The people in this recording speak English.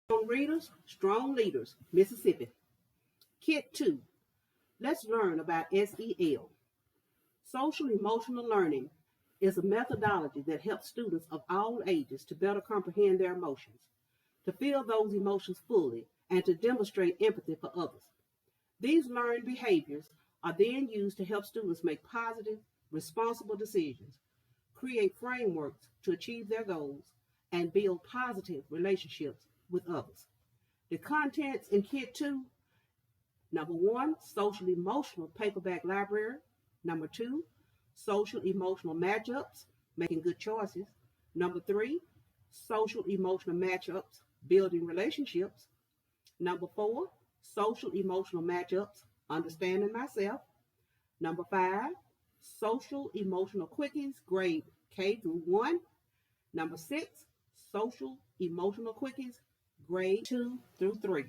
Strong readers, strong leaders, Mississippi. Kit 2. Let's learn about SEL. Social emotional learning is a methodology that helps students of all ages to better comprehend their emotions, to feel those emotions fully, and to demonstrate empathy for others. These learned behaviors are then used to help students make positive, responsible decisions, create frameworks to achieve their goals, and build positive relationships with others. The contents in Kit 2: number one, social emotional paperback library. Number two, social emotional matchups, making good choices. Number three, social emotional matchups, building relationships. Number four, social emotional matchups, understanding myself. Number five, social emotional quickies, grade K through 1. Number six, social emotional quickies, grade 2 through 3.